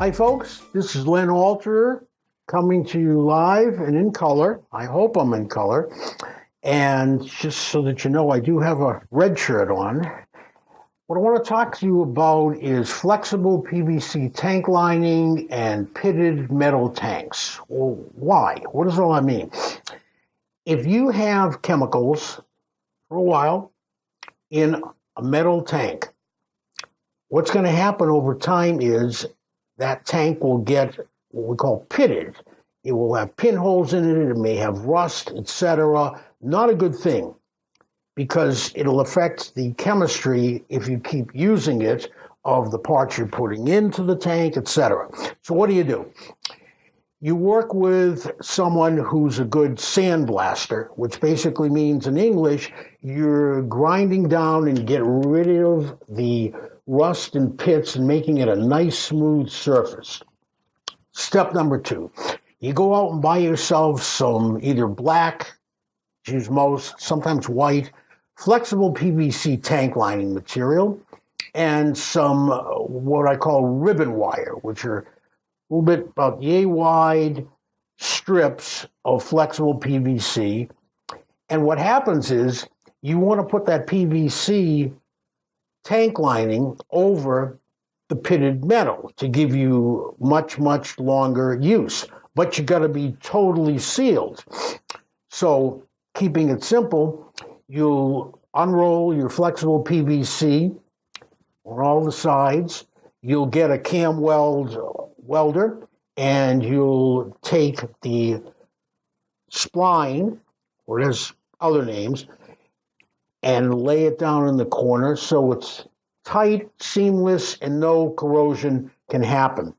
Hi, folks. This is Len Alterer coming to you live and in color. I hope I'm in color. And just so that you know, I do have a red shirt on. What I want to talk to you about is flexible PVC tank lining and pitted metal tanks. Well, why? What does all that mean? If you have chemicals for a while in a metal tank, what's going to happen over time is that tank will get what we call pitted. It will have pinholes in it, it may have rust, etc. Not a good thing, because it'll affect the chemistry if you keep using it of the parts you're putting into the tank, etc. So what do? You work with someone who's a good sandblaster, which basically means in English, you're grinding down and get rid of the rust and pits and making it a nice smooth surface. Step number 2, you go out and buy yourself some either black, use most, sometimes white, flexible PVC tank lining material, and some what I call ribbon wire, which are a little bit about yay wide strips of flexible PVC. And what happens is you want to put that PVC tank lining over the pitted metal to give you much, much longer use. But you got to be totally sealed. So keeping it simple, you'll unroll your flexible PVC on all the sides. You'll get a Kamweld welder, and you'll take the spline, or it has other names, and lay it down in the corner so it's tight, seamless, and no corrosion can happen.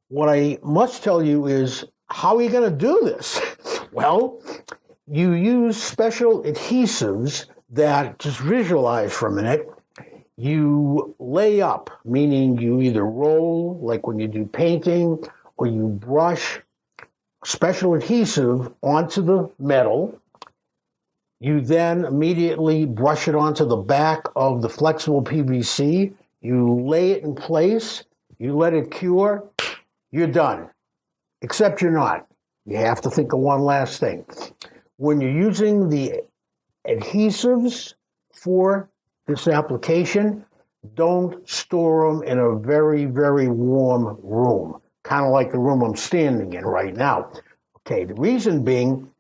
What I must tell you is, how are you going to do this? Well, you use special adhesives that, just visualize for a minute, you lay up, meaning you either roll, like when you do painting, or you brush special adhesive onto the metal. You then immediately brush it onto the back of the flexible PVC. You lay it in place. You let it cure. You're done. Except you're not. You have to think of one last thing. When you're using the adhesives for this application, don't store them in a very, very warm room, kind of like the room I'm standing in right now. Okay, the reason being,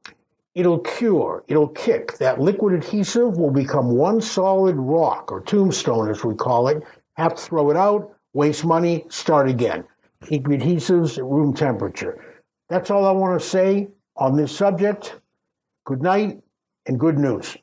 it'll cure, it'll kick. That liquid adhesive will become one solid rock, or tombstone as we call it. Have to throw it out, waste money, start again. Keep your adhesives at room temperature. That's all I want to say on this subject. Good night and good news.